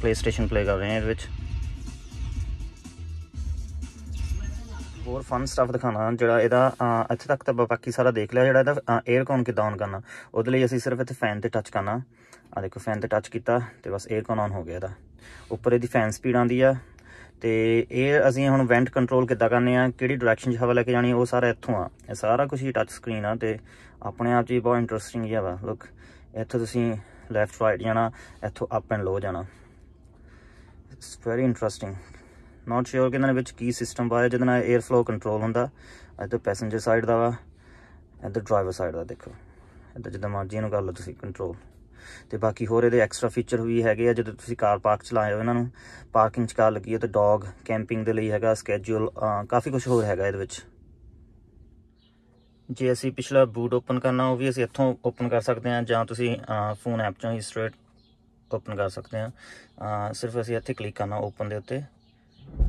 ਪਲੇ ਸਟੇਸ਼ਨ ਪਲੇ ਕਰ ਰਹੇ ਹੋ। ਇਹਦੇ ਵਿੱਚ ਹੋਰ ਫਨ ਸਟੱਫ ਦਿਖਾਉਣਾ ਜਿਹੜਾ ਇਹਦਾ ਇੱਥੇ ਤੱਕ ਤਾਂ ਬਾਕੀ ਸਾਰਾ ਦੇਖ ਲਿਆ। ਜਿਹੜਾ ਇਹਦਾ 에ਅਰ ਕੌਨ ਕਿੱਦਾਂ ਔਨ ਕਰਨਾ, ਉਹਦੇ ਲਈ ਅਸੀਂ ਸਿਰਫ ਇੱਥੇ ਫੈਨ 'ਤੇ ਟੱਚ ਕਰਨਾ। ਆ ਦੇਖੋ ਫੈਨ 'ਤੇ ਟੱਚ ਕੀਤਾ ਅਤੇ ਬਸ 에ਅਰ ਕੌਨ ਔਨ ਹੋ ਗਿਆ ਇਹਦਾ। ਉੱਪਰ ਇਹਦੀ ਫੈਨ ਸਪੀਡ ਆਉਂਦੀ ਆ। ਅਤੇ ਇਹ ਅਸੀਂ ਹੁਣ ਵੈਂਟ ਕੰਟਰੋਲ ਕਿੱਦਾਂ ਕਰਨੇ ਆ, ਕਿਹੜੀ ਡਾਇਰੈਕਸ਼ਨ 'ਚ ਹਵਾ ਲੈ ਕੇ ਜਾਣੀ, ਉਹ ਸਾਰਾ ਇੱਥੋਂ ਆ। ਇਹ ਸਾਰਾ ਕੁਛ ਹੀ ਟੱਚ ਸਕਰੀਨ ਆ ਅਤੇ ਆਪਣੇ ਆਪ 'ਚ ਹੀ ਬਹੁਤ ਇੰਟਰਸਟਿੰਗ ਜਿਹਾ ਵਾ। ਲੁੱਕ ਇੱਥੋਂ ਤੁਸੀਂ ਲੈਫਟ ਰਾਈਟ ਜਾਣਾ, ਇੱਥੋਂ ਅਪ ਐਂਡ ਲੋ ਜਾਣਾ। It's very interesting. ਨੋਟ ਸ਼ੋਰ ਕਿ ਇਹਨਾਂ ਦੇ ਵਿੱਚ ਕੀ ਸਿਸਟਮ ਪਾਇਆ ਜਿਹਦੇ ਨਾਲ 에ਅਰ ਫਲੋ ਕੰਟਰੋਲ ਹੁੰਦਾ। ਇੱਧਰ ਪੈਸੇਂਜਰ ਸਾਈਡ ਦਾ ਵਾ, ਇੱਧਰ ਡਰਾਈਵਰ ਸਾਈਡ ਦਾ। ਦੇਖੋ ਇੱਧਰ ਜਿੱਦਾਂ ਮਰਜ਼ੀ ਇਹਨੂੰ ਕਰ ਲਓ ਤੁਸੀਂ ਕੰਟਰੋਲ। ਅਤੇ ਬਾਕੀ ਹੋਰ ਇਹਦੇ ਐਕਸਟਰਾ ਫੀਚਰ ਵੀ ਹੈਗੇ ਆ। ਜਦੋਂ ਤੁਸੀਂ ਕਾਰ ਪਾਰਕ 'ਚ ਲਾਏ ਹੋ ਇਹਨਾਂ ਨੂੰ, ਪਾਰਕਿੰਗ 'ਚ ਕਾਰ ਲੱਗੀ ਹੈ, ਅਤੇ ਡੌਗ ਕੈਂਪਿੰਗ ਦੇ ਲਈ ਹੈਗਾ, ਸਕੈਜੂਅਲ ਕਾਫੀ ਕੁਛ ਹੋਰ ਹੈਗਾ ਇਹਦੇ ਵਿੱਚ। ਜੇ ਅਸੀਂ ਪਿਛਲਾ ਬੂਟ ਓਪਨ ਕਰਨਾ ਉਹ ਵੀ ਅਸੀਂ ਇੱਥੋਂ ਓਪਨ ਕਰ ਸਕਦੇ ਹਾਂ, ਜਾਂ ਤੁਸੀਂ ਫੋਨ ਐਪ 'ਚੋਂ ਹੀ ਸਟ੍ਰੇਟ ਓਪਨ ਕਰ ਸਕਦੇ ਹਾਂ। ਸਿਰਫ ਅਸੀਂ ਇੱਥੇ ਕਲਿੱਕ ਕਰਨਾ ਓਪਨ ਦੇ ਉੱਤੇ,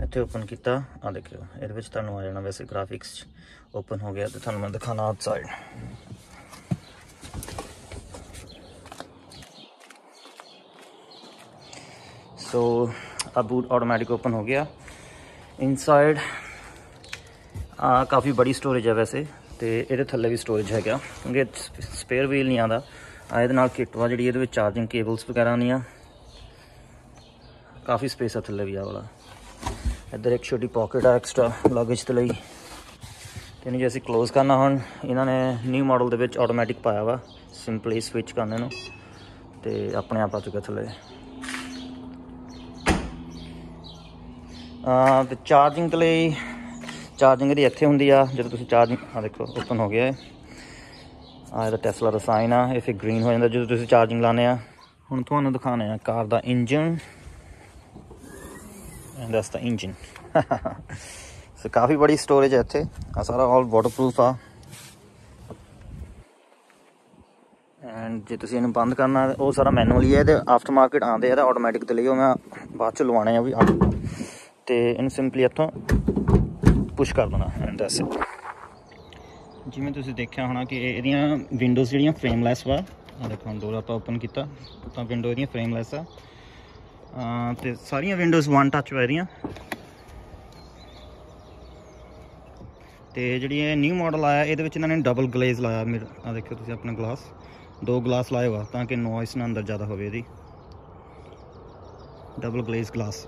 ਇੱਥੇ ਓਪਨ ਕੀਤਾ। ਆ ਦੇਖਿਓ ਇਹਦੇ ਵਿੱਚ ਤੁਹਾਨੂੰ ਆ ਜਾਣਾ। ਵੈਸੇ ਗ੍ਰਾਫਿਕਸ ਓਪਨ ਹੋ ਗਿਆ ਅਤੇ ਤੁਹਾਨੂੰ ਮੈਂ ਦਿਖਾਉਣਾ ਆਊਟਸਾਈਡ। सो अब बूट ऑटोमेटिक ओपन हो गया। इनसाइड काफ़ी बड़ी स्टोरेज है वैसे, तो ये थल्ले भी स्टोरेज है क्योंकि स्पेयर व्हील नहीं आता। ये किट वा जी ये चार्जिंग केबल्स वगैरह नहीं आ, काफ़ी स्पेस है थल्ले भी आ वाला। इधर एक छोटी पॉकेट है एक्सट्रा लगेज के लिए। तो जे असी क्लोज करना हूँ, इन्होंने न्यू मॉडल के ऑटोमैटिक पाया वा, सिंपली स्विच करने नूं ते अपने आप आ चुका थल्ले। तो चार्जिंग के लिए चार्जिंग इहदी इत्थे हुंदी आ, जो तुसीं चार्जिंग देखो ओपन हो गया है। ਇਹਦਾ ਟੈਸਲਾ ਦਾ साइन आ, ये फिर ग्रीन हो जाता जो तुसीं चार्जिंग लाने आ। हुण तुहानूं दिखाने आ कार दा engine, and that's the engine. So काफ़ी बड़ी स्टोरेज है इत्थे, सारा ऑल वाटरप्रूफ आ। एंड जे तुसीं इहनूं बंद करना वो सारा मैनुअली है, तो आफ्टर मार्केट आते हैं ऑटोमैटिक के लिए, मैं बाद च लवाने आ भी तो इन्हूं सिंपली इत्थों पुश कर देना। And that's it. जिवें तुसीं देखिया होना कि इहदियां विंडोज़ जिहड़ियां फ्रेमलैस वा, देखो हम डोर आप ओपन किया तो विंडो इहदियां फ्रेमलैस आ, ते सारियां विंडोज़ वन टच वा इहदियां। ते जिहड़ी न्यू मॉडल आया इहदे विच इन्हां ने डबल ग्लेज लाया। मेरे देखो तुसीं अपना ग्लास, दो ग्लास लाए हुआ ताकि नॉइस ना अंदर ज़्यादा होवे, इहदी डबल ग्लेज ग्लास।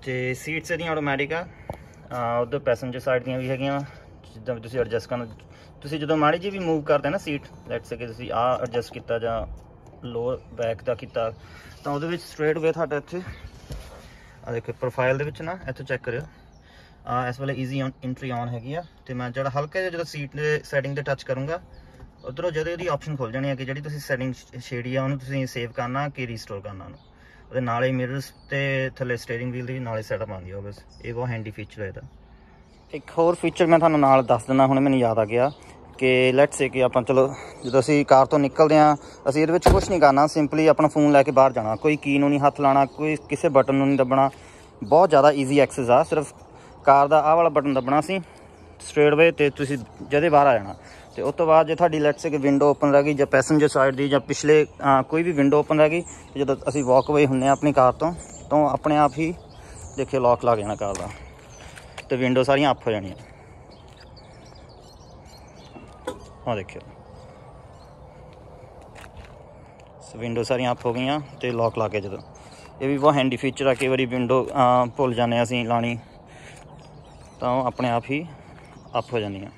ते सीट्स इहदियां ऑटोमैटिक आ, उधर पैसेंजर साइड दियां भी हैगियां, जिद्दां भी तुसीं एडजस्ट करना। तुसीं जदों माड़ी जी भी मूव करते ना सीट, लैट्स से कि तुसीं आ एडजस्ट किया जां लोअर बैक का किया, तो उहदे विच स्ट्रेट वे तुहाडा इत्थे आ देखो प्रोफाइल दे विच ना इत्थों चैक करियो, इस वेले ईजी एंट्री ऑन हैगी आ। तो मैं जो हल्का जिहा जो सीट दे सैटिंग ते टच करूँगा, उधरों जदों इहदी ऑप्शन खुल जानी है कि जिहड़ी तुसीं सैटिंग छेड़ी आ उहनूं तुसीं सेव करना कि रीस्टोर करना उहनूं, ਉਹਦੇ ਨਾਲ ਹੀ ਮਿਰਰਸ ਤੇ ਥੱਲੇ ਸਟੀਅਰਿੰਗ ਵੀਲ ਦੀ ਨਾਲ ਹੀ ਸੈਟਅਪ ਆਉਂਦੀ ਹੈ। ਬਸ ਇਹ ਬਹੁਤ ਹੈਂਡੀ ਫੀਚਰ ਹੈ ਇਹਦਾ। ਇੱਕ ਹੋਰ ਫੀਚਰ ਮੈਂ ਤੁਹਾਨੂੰ ਨਾਲ ਦੱਸ ਦਿੰਦਾ, ਹੁਣ ਮੈਨੂੰ ਯਾਦ ਆ ਗਿਆ ਕਿ ਲੈਟਸ ਸੇ ਕਿ ਆਪਾਂ ਚਲੋ ਜਦੋਂ ਅਸੀਂ ਕਾਰ ਤੋਂ ਨਿਕਲਦੇ ਹਾਂ, ਅਸੀਂ ਇਹਦੇ ਵਿੱਚ ਕੁਛ ਨਹੀਂ ਕਰਨਾ, ਸਿੰਪਲੀ ਆਪਣਾ ਫੋਨ ਲੈ ਕੇ ਬਾਹਰ ਜਾਣਾ, ਕੋਈ ਕੀ ਨੂੰ ਨਹੀਂ ਹੱਥ ਲਾਣਾ, ਕੋਈ ਕਿਸੇ ਬਟਨ ਨੂੰ ਨਹੀਂ ਦੱਬਣਾ, ਬਹੁਤ ਜ਼ਿਆਦਾ ਈਜ਼ੀ ਐਕਸੈਸ ਆ। ਸਿਰਫ ਕਾਰ ਦਾ ਆਹ ਵਾਲਾ ਬਟਨ ਦੱਬਣਾ ਸੀ ਸਟ੍ਰੇਟ ਵੇ ਤੇ ਤੁਸੀਂ ਜਦੇ ਬਾਹਰ ਆ ਜਾਣਾ। तो उस तो बाद जो थोड़ी लैट्स से कि विंडो ओपन रह गई, या पैसेंजर साइड की या पिछले कोई भी विंडो ओपन रह गई, तो जो असी वॉकवे होंगे अपनी कार तो अपने आप ही देखिए लॉक लग जाना कार का, तो विंडो सारियां अप हो जानियां। हाँ देखियो विंडो सारियां अप हो गई, तो लॉक ला के जो ये भी बहुत हैंडी फीचर है। कई बार विंडो भुल जाने असीं लानी, तो अपने आप ही अप हो जानियां।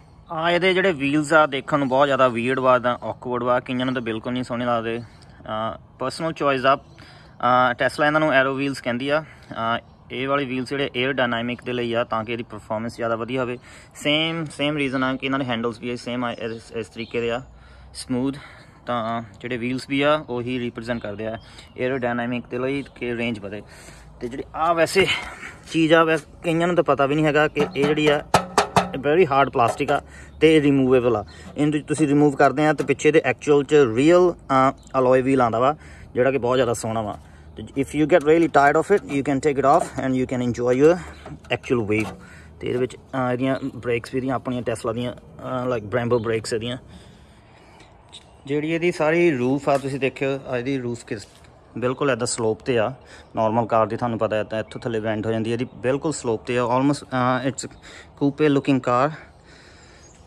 ये जोड़े व्हील्स आ देखने बहुत ज़्यादा वीयर्ड वा, ऑकवर्ड वा, कईयां नूं तो बिल्कुल नहीं सोहने लगते। पर्सनल चॉइस आ। टेस्ला इन्हां एरो व्हील्स कहती आ। ये वाले व्हील्स जोड़े एयर डायनामिक के लिए आ, ताकि इसकी परफॉर्मेंस ज़्यादा वधिया होवे। सेम रीजन आ कि इन्हां दे हैंडल्स भी सेम आ, इस तरीके दे आ स्मूथ। तो जोड़े व्हील्स भी आ उही रिप्रजेंट करते हैं एयर डायनामिक के लिए कि रेंज बढ़े। तो जी आ वैसे चीज़ आ, वैसे कईयां नूं तो पता भी नहीं है कि ये जी आ वेरी हार्ड प्लास्टिक आ, तो रिमूवेबल आ। इन तुसीं रिमूव करते हैं तो पिछे दे एक्चुअल च रियल अलॉय व्हील आंदा वा, जिहड़ा कि बहुत ज़्यादा सोहना वा। If you get really tired of it, you can take it off and you can enjoy your actual wave. तो ये इहदियां ब्रेक्स भी अपनी टेस्ला दियां लाइक ब्रैम्बो ब्रेक्स इहदियां। जिहड़ी इहदी सारी रूफ आ तुसीं देखियो, इहदी रूफ किस बिल्कुल इदा स्लोप ते आ। नॉर्मल कार की थानू पता है इत्थों थले वेंट हो जाती है, बिल्कुल स्लोप ते आ। Almost it's coupe looking car,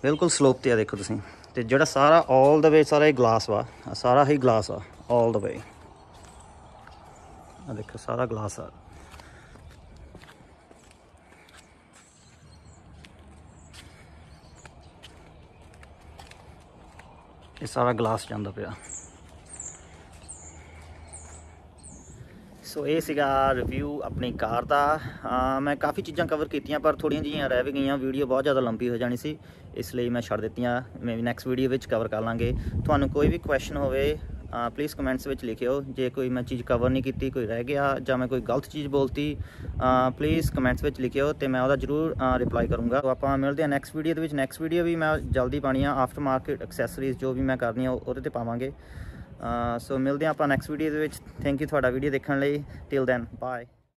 बिल्कुल स्लोप ते आ। देखो तुसीं ते जिहड़ा सारा ऑल द वे सारा ही ग्लास वा, सारा ही ग्लास आ ऑल द वे। देखो सारा ग्लास आ। ये सारा ग्लास जांदा पिया। सो ये सीगा रिव्यू अपनी कार का। मैं काफ़ी चीज़ां कवर कीतियां, पर थोड़ियां जिहियां रह भी गई। वीडियो बहुत ज़्यादा लंबी हो जानी सी, इसलिए मैं छड़ दित्तियां। मैं भी नैक्सट वीडियो विच कवर कर लांगे। तुहानूं कोई भी क्वेश्चन होवे प्लीज़ कमेंट्स विच लिखियो। जे कोई मैं चीज़ कवर नहीं की, कोई रह गया या मैं कोई गलत चीज़ बोलती, प्लीज़ कमेंट्स विच लिखियो, तो मैं वह जरूर रिप्लाई करूँगा। तो आप मिलते हैं नैक्सट वीडियो दे विच। नैक्सट वीडियो भी मैं जल्दी पानी आ, आफ्टर मार्केट एक्सैसरीज जो भी मैं करनी वो पावांगे। सो मिलते हैं आप नैक्सट वीडियो दे विच। थैंक यू तुहाडा वीडियो देखने लई। Till then bye.